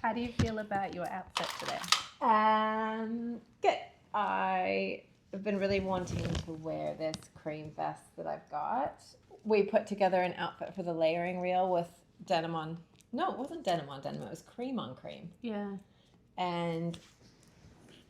How do you feel about your outfit today? Good. I have been really wanting to wear this cream vest that I've got. We put together an outfit for the layering reel with denim on. No, it wasn't denim on denim. It was cream on cream. Yeah. And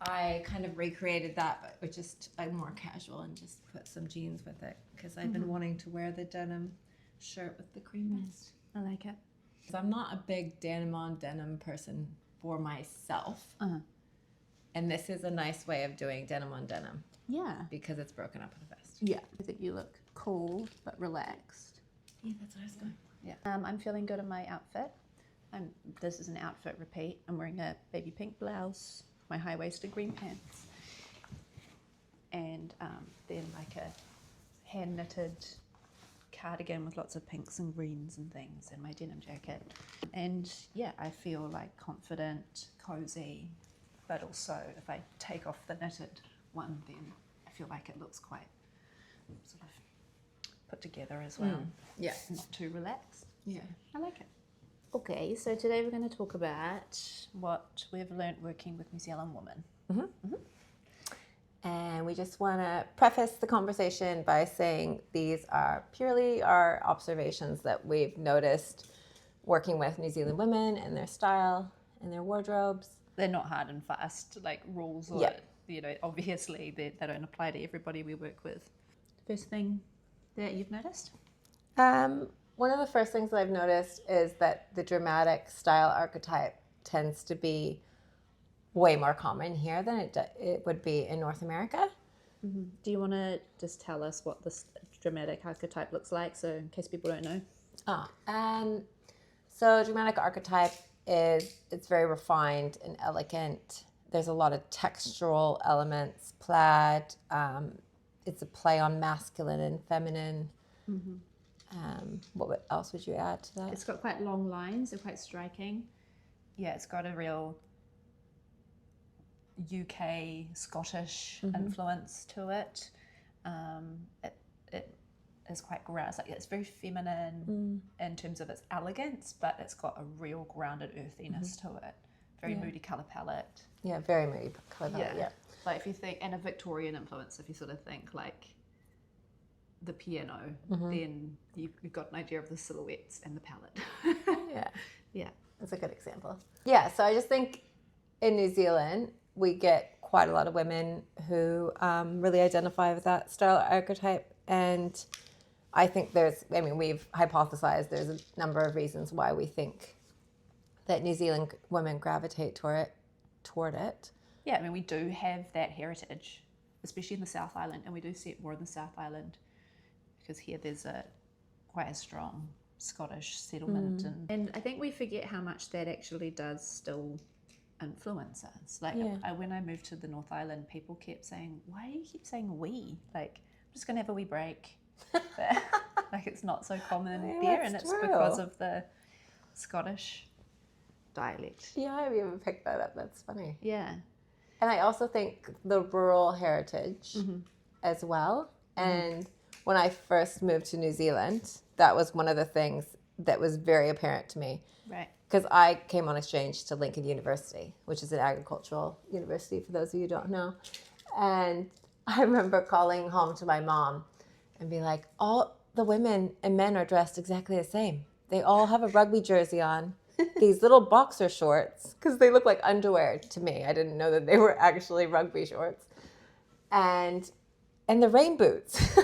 I kind of recreated that, but with just more casual and just put some jeans with it because I've been wanting to wear the denim shirt with the cream vest. I like it. So I'm not a big denim on denim person for myself. And this is a nice way of doing denim on denim. Yeah. Because it's broken up with a vest. Yeah. I think you look cool but relaxed. Yeah, that's what I was going. Yeah. I'm feeling good in my outfit. This is an outfit repeat. I'm wearing a baby pink blouse, my high-waisted green pants, and then like a hand-knitted cardigan with lots of pinks and greens and things, and my denim jacket. And yeah, I feel like confident, cozy, but also if I take off the knitted one, then I feel like it looks quite sort of put together as well. Yeah. Not too relaxed. Yeah. I like it. Okay, so today we're going to talk about what we've learnt working with New Zealand women. And we just want to preface the conversation by saying these are purely our observations that we've noticed working with New Zealand women and their style and their wardrobes. They're not hard and fast like rules or, obviously they don't apply to everybody we work with. First thing that you've noticed? One of the first things that I've noticed is that the dramatic style archetype tends to be way more common here than it would be in North America. Do you want to just tell us what this dramatic archetype looks like, so in case people don't know? So dramatic archetype it's very refined and elegant. There's a lot of textural elements, plaid. It's a play on masculine and feminine. What else would you add to that? It's got quite long lines. They're quite striking. Yeah, it's got a real UK Scottish influence to it. It is quite grounded. It's very feminine in terms of its elegance, but it's got a real grounded earthiness to it. Very moody colour palette. Yeah, very moody colour palette. Yeah. Like if you think, and a Victorian influence, if you sort of think like the piano, then you've got an idea of the silhouettes and the palette. Yeah. That's a good example. Yeah, so I just think in New Zealand, we get quite a lot of women who really identify with that style archetype. And I think we've hypothesized there's a number of reasons why we think that New Zealand women gravitate toward it. Yeah, I mean, we do have that heritage, especially in the South Island, and we do see it more in the South Island because here there's quite a strong Scottish settlement. And I think we forget how much that actually does still influence us. Like when I moved to the North Island, people kept saying, why do you keep saying we? Like, I'm just going to have a wee break. But, like, it's not so common there, and it's because of the Scottish dialect. Yeah, I haven't even picked that up. That's funny. Yeah. And I also think the rural heritage as well. And when I first moved to New Zealand, that was one of the things that was very apparent to me. Right. Because I came on exchange to Lincoln University, which is an agricultural university, for those of you who don't know. And I remember calling home to my mom and be like, all the women and men are dressed exactly the same. They all have a rugby jersey on, these little boxer shorts, because they look like underwear to me. I didn't know that they were actually rugby shorts. And the rain boots.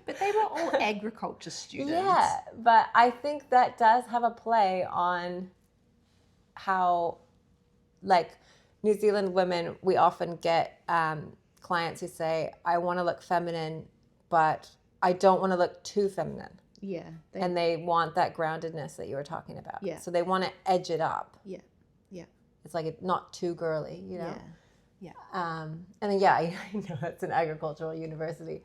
But they were all agriculture students. Yeah, but I think that does have a play on how, like, New Zealand women, we often get clients who say, I want to look feminine, but I don't want to look too feminine. Yeah. And they want that groundedness that you were talking about. Yeah. So they want to edge it up. Yeah. Yeah. It's like not too girly, you know? Yeah. And then, I know it's an agricultural university,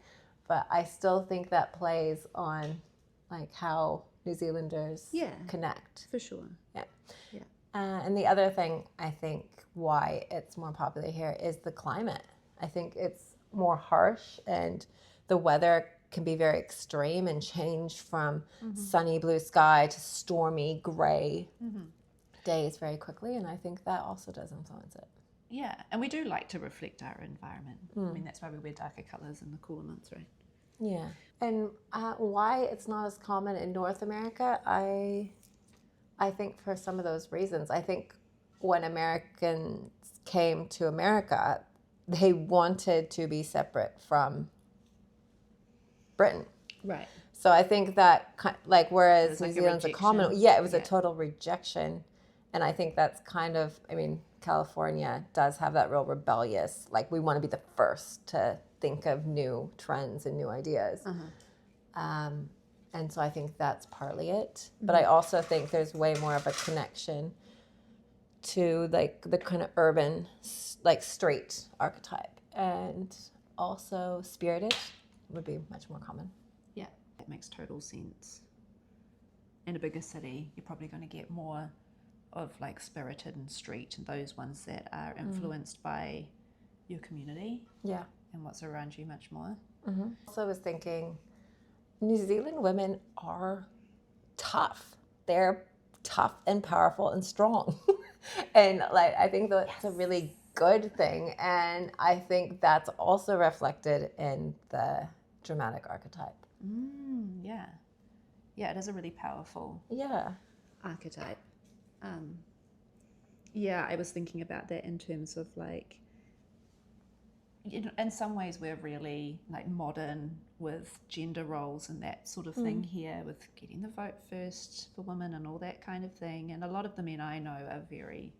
but I still think that plays on like how New Zealanders connect. For sure. Yeah. Yeah. And the other thing I think why it's more popular here is the climate. I think it's more harsh and the weather can be very extreme and change from sunny blue sky to stormy gray. days very quickly, and I think that also does influence it. Yeah, and we do like to reflect our environment. I mean, that's why we wear darker colours in the cooler months, right? Yeah. And why it's not as common in North America, I think for some of those reasons. I think when Americans came to America, they wanted to be separate from Britain. Right. So I think that, like, whereas New like a Zealand's a rejection. common, yeah, it was a Yeah. total rejection. And I think that's kind of, I mean, California does have that real rebellious, like, we want to be the first to think of new trends and new ideas. And so I think that's partly it. But I also think there's way more of a connection to, like, the kind of urban, like, straight archetype. And also spirited would be much more common. Yeah, that makes total sense. In a bigger city, you're probably going to get more of like spirited and street and those ones that are influenced by your community Yeah. and what's around you much more. Also, I was thinking, New Zealand women are tough. They're tough and powerful and strong. And, like, I think that's a really good thing. And I think that's also reflected in the dramatic archetype. Yeah. Yeah, it is a really powerful Yeah. archetype. Yeah, I was thinking about that in terms of like, you know, in some ways we're really like modern with gender roles and that sort of thing here, with getting the vote first for women and all that kind of thing. And a lot of the men I know are very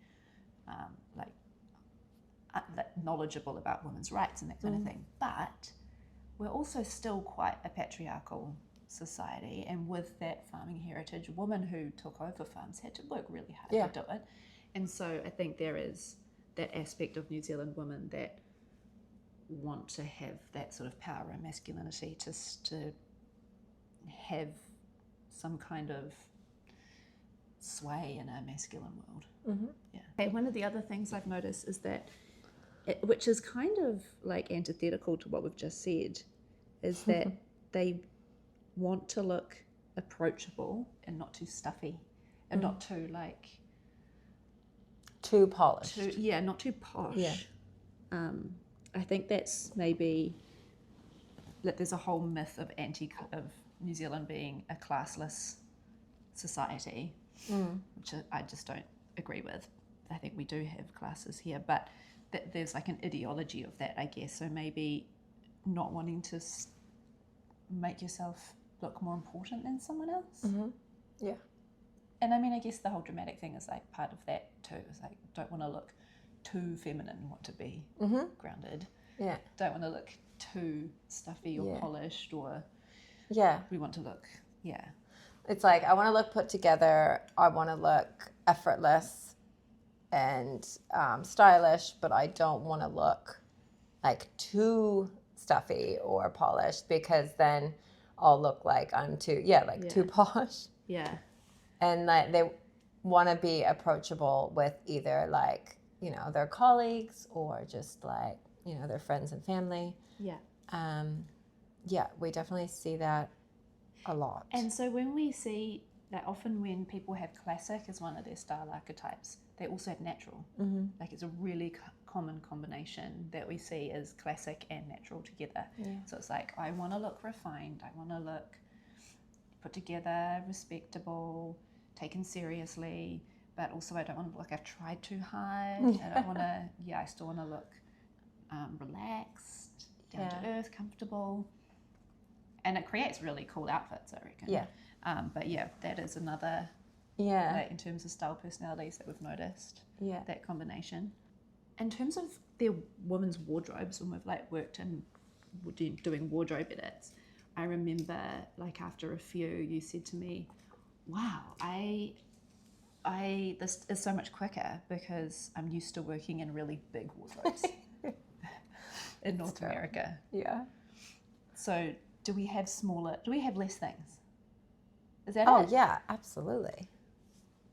knowledgeable about women's rights and that kind of thing. But we're also still quite a patriarchal society, and with that farming heritage, women who took over farms had to work really hard to do it. And so I think there is that aspect of New Zealand women that want to have that sort of power and masculinity to have some kind of sway in a masculine world. Yeah. Okay, one of the other things I've noticed is that, which is kind of like antithetical to what we've just said, is that they want to look approachable and not too stuffy and not too like Too polished. not too posh. Yeah. I think that's maybe that there's a whole myth of New Zealand being a classless society, which I just don't agree with. I think we do have classes here, but there's like an ideology of that, I guess. So maybe not wanting to make yourself look more important than someone else. Yeah. And I mean, I guess the whole dramatic thing is like part of that too. It's like, don't want to look too feminine, want to be grounded. Yeah. Don't want to look too stuffy or polished, or Yeah. we want to look, It's like, I want to look put together. I want to look effortless and stylish, but I don't want to look like too stuffy or polished, because then I'll look like I'm too posh. Yeah. And like, they want to be approachable with either, like, you know, their colleagues or just like, you know, their friends and family. Yeah. Yeah, we definitely see that a lot. And so when we see that, often when people have classic as one of their style archetypes, they also have natural. Like, it's a really common combination that we see as classic and natural together. So it's like, I want to look refined, I want to look put together, respectable, taken seriously, but also I don't want to look like I've tried too hard. I don't want to, I still want to look relaxed, down to earth, comfortable. And it creates really cool outfits, I reckon. Yeah. But yeah, that is another, in terms of style personalities that we've noticed, that combination. In terms of their women's wardrobes, when we've like worked in doing wardrobe edits, I remember like after a few, you said to me, wow, this is so much quicker because I'm used to working in really big wardrobes in North America. Yeah. So do we have less things? Is that Oh, it? yeah, absolutely.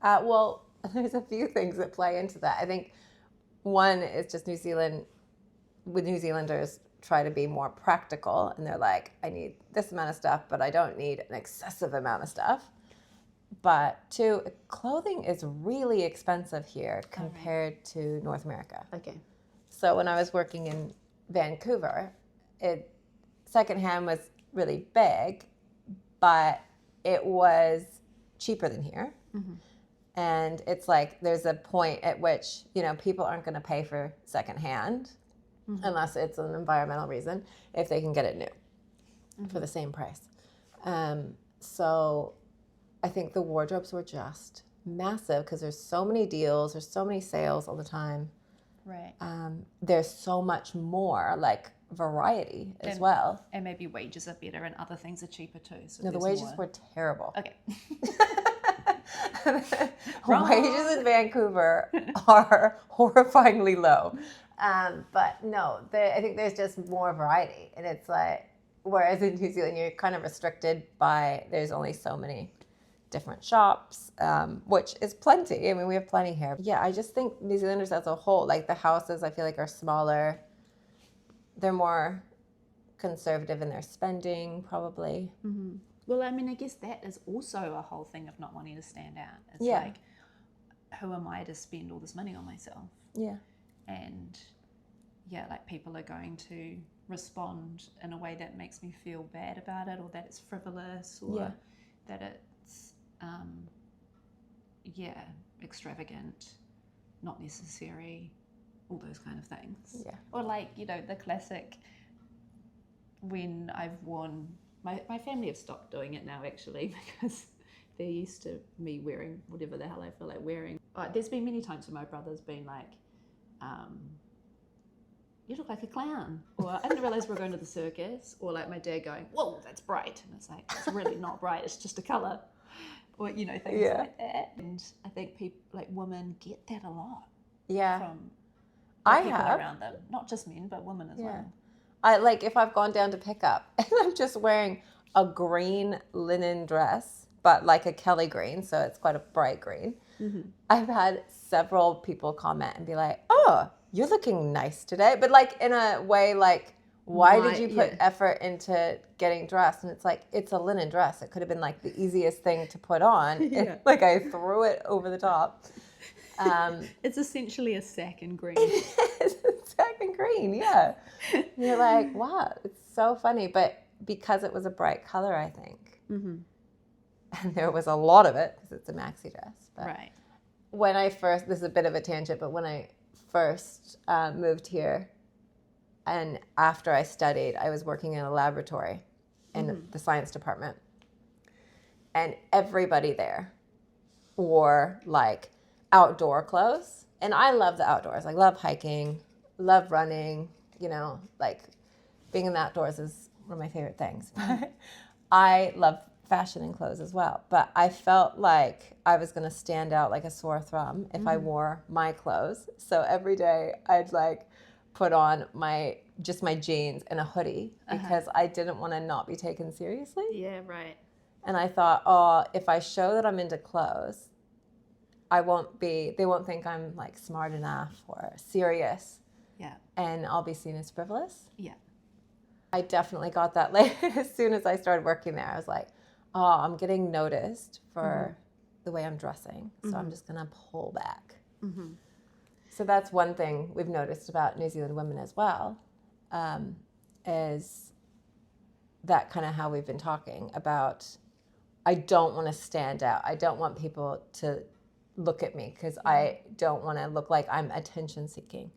Well, there's a few things that play into that. I think one is just New Zealanders try to be more practical, and they're like, I need this amount of stuff, but I don't need an excessive amount of stuff. but two, clothing is really expensive here compared to North America. Okay. So when I was working in Vancouver, secondhand was really big, but it was cheaper than here. Mm-hmm. And it's like there's a point at which, people aren't going to pay for secondhand unless it's an environmental reason if they can get it new for the same price. So I think the wardrobes were just massive because there's so many deals, there's so many sales all the time. Right. There's so much more like variety as well. And maybe wages are better and other things are cheaper too. So No, the wages were terrible. Okay. Wages in Vancouver are horrifyingly low. But no, I think there's just more variety. And it's like, whereas in New Zealand, you're kind of restricted by, there's only so many different shops, which is plenty. I mean, we have plenty here. Yeah, I just think New Zealanders as a whole, like the houses, I feel like are smaller. They're more conservative in their spending, probably. Mm-hmm. Well, I mean, I guess that is also a whole thing of not wanting to stand out. It's Yeah. like, who am I to spend all this money on myself? Yeah. And yeah, like people are going to respond in a way that makes me feel bad about it, or that it's frivolous, or that it's, extravagant, not necessary, all those kind of things. Yeah. Or like, the classic, when I've worn, my family have stopped doing it now actually, because they're used to me wearing whatever the hell I feel like wearing. There's been many times where my brother's been like, you look like a clown, or I didn't realize we were going to the circus, or like my dad going, whoa, that's bright, and it's like, it's really not bright, it's just a color, or things like that. And I think people, like women, get that a lot from people around them, not just men but women as well. I like if I've gone down to pick up and I'm just wearing a green linen dress, but like a Kelly green, so it's quite a bright green. Mm-hmm. I've had several people comment and be like, oh, you're looking nice today. But like in a way like, why did you put effort into getting dressed? And it's like, it's a linen dress. It could have been like the easiest thing to put on. Like I threw it over the top. It's essentially a sack in green. It's a sack in green, yeah. And you're like, wow, it's so funny. But because it was a bright color, I think. Mm-hmm. And there was a lot of it because it's a maxi dress. But right. When I first, this is a bit of a tangent, but when I first moved here and after I studied, I was working in a laboratory in the science department. And everybody there wore like outdoor clothes. And I love the outdoors. I love hiking, love running, like being in the outdoors is one of my favorite things. But I love fashion and clothes as well. But I felt like I was going to stand out like a sore thumb if I wore my clothes. So every day I'd like put on my jeans and a hoodie because I didn't want to not be taken seriously. Yeah, right. And I thought, if I show that I'm into clothes, they won't think I'm like smart enough or serious. Yeah. And I'll be seen as frivolous. Yeah. I definitely got that as soon as I started working there. I was like, I'm getting noticed for the way I'm dressing. So I'm just going to pull back. Mm-hmm. So that's one thing we've noticed about New Zealand women as well, is that kind of how we've been talking about, I don't want to stand out. I don't want people to look at me because I don't want to look like I'm attention seeking.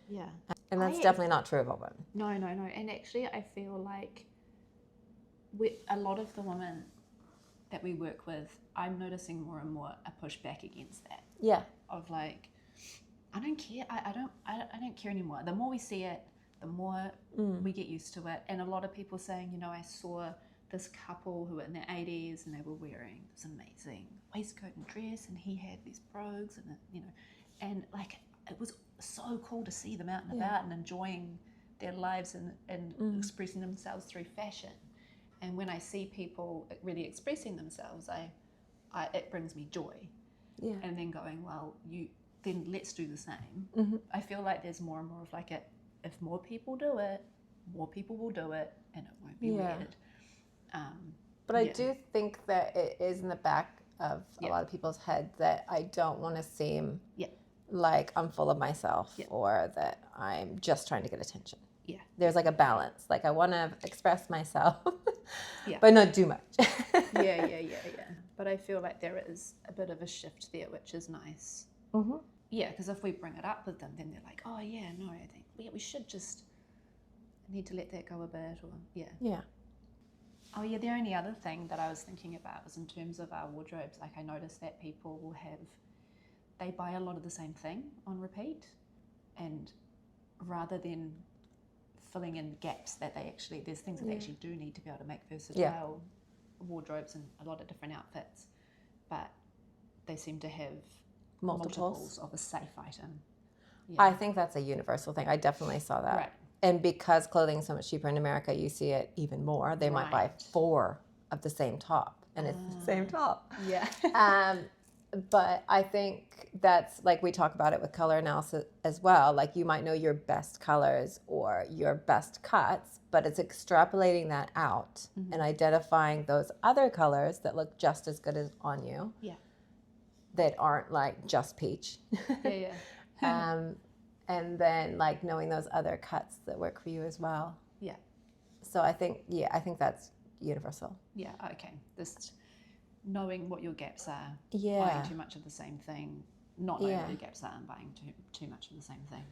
Yeah. And that's definitely not true of all women. No. And actually, I feel like a lot of the women that we work with, I'm noticing more and more a pushback against that. Yeah. Of like, I don't care. I don't care anymore. The more we see it, the more we get used to it. And a lot of people saying, I saw this couple who were in their 80s and they were wearing this amazing waistcoat and dress, and he had these brogues, and and like it was so cool to see them out and about and enjoying their lives and expressing themselves through fashion. And when I see people really expressing themselves, it brings me joy. Yeah. And then going, well, then let's do the same. Mm-hmm. I feel like there's more and more of like if more people do it, more people will do it, and it won't be weird. But I do think that it is in the back of a Yeah. lot of people's heads that I don't want to seem Yeah. like I'm full of myself Yeah. or that I'm just trying to get attention. Yeah. There's like a balance. Like I want to express myself, Yeah. but not too much. Yeah. But I feel like there is a bit of a shift there, which is nice. Mm-hmm. Yeah, because if we bring it up with them, then they're like, oh, yeah, no, I think we should just need to let that go a bit. Or yeah. Yeah. Oh, yeah, the only other thing that I was thinking about was in terms of our wardrobes. Like I noticed that people will they buy a lot of the same thing on repeat. And rather than filling in gaps that there's things that they actually do need to be able to make versatile wardrobes and a lot of different outfits, but they seem to have multiples of a safe item. Yeah. I think that's a universal thing. I definitely saw that. Right. And because clothing is so much cheaper in America, you see it even more. They might buy 4 of the same top, and it's the same top. Yeah. But I think that's like we talk about it with color analysis as well. Like you might know your best colors or your best cuts, but it's extrapolating that out and identifying those other colors that look just as good as on you. Yeah. That aren't like just peach. Yeah. And then like knowing those other cuts that work for you as well. Yeah. So I think that's universal. Yeah. Okay. Just knowing what your gaps are. Yeah. Buying too much of the same thing. Not knowing what Yeah. your gaps are and buying too much of the same thing.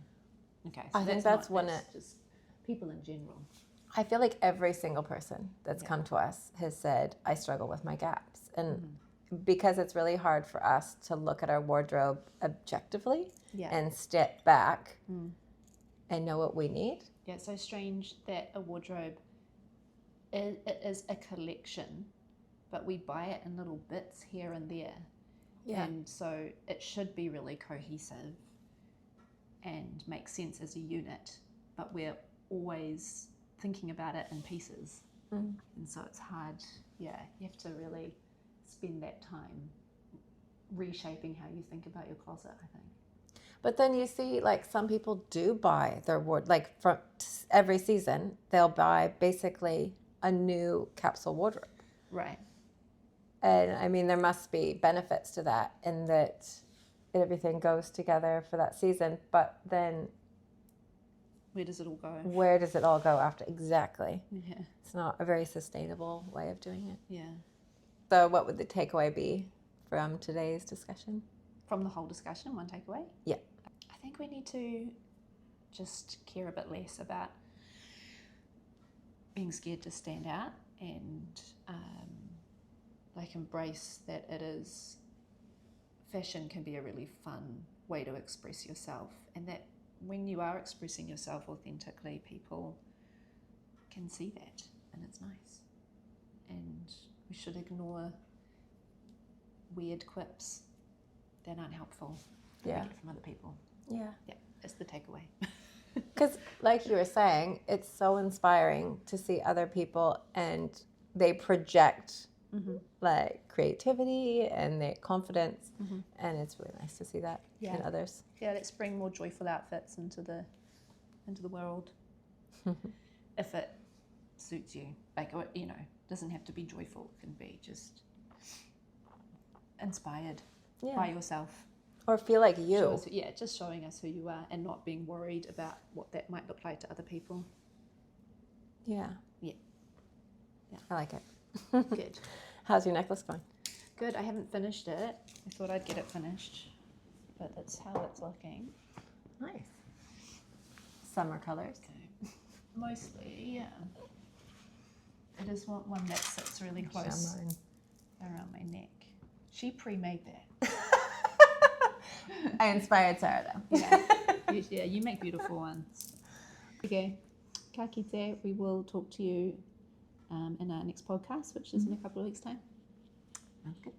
Okay. I think that's just people in general. I feel like every single person that's come to us has said, I struggle with my gaps. And because it's really hard for us to look at our wardrobe objectively and step back and know what we need. Yeah, it's so strange that a wardrobe it is a collection, but we buy it in little bits here and there. Yeah. And so it should be really cohesive and make sense as a unit, but we're always thinking about it in pieces. And so it's hard. Yeah, you have to really spend that time reshaping how you think about your closet, I think. But then you see, like, some people do buy their wardrobe, like, from every season, they'll buy basically a new capsule wardrobe. Right. And I mean, there must be benefits to that in that everything goes together for that season. But then where does it all go? Where does it all go after? Exactly. Yeah. It's not a very sustainable way of doing it. Yeah. So what would the takeaway be from today's discussion? From the whole discussion, one takeaway? Yeah. I think we need to just care a bit less about being scared to stand out and like embrace that fashion can be a really fun way to express yourself, and that when you are expressing yourself authentically, people can see that and it's nice. And we should ignore weird quips that aren't helpful that we get from other people. Yeah. Yeah, that's the takeaway. Because like you were saying, it's so inspiring to see other people and they project like creativity and their confidence, and it's really nice to see that in others. Yeah, let's bring more joyful outfits into the world. If it suits you, like, you know, doesn't have to be joyful. It can be just inspired by yourself. Or feel like you. Just showing us who you are and not being worried about what that might look like to other people. Yeah. Yeah. I like it. Good. How's your necklace going? Good. I haven't finished it. I thought I'd get it finished, but that's how it's looking. Nice. Summer colors. Okay. Mostly, yeah. I just want one that sits really close around my neck. She pre-made that. I inspired Sarah though. Yeah, you make beautiful ones. Okay, ka kite, we will talk to you in our next podcast, which is in a couple of weeks' time. Sounds good.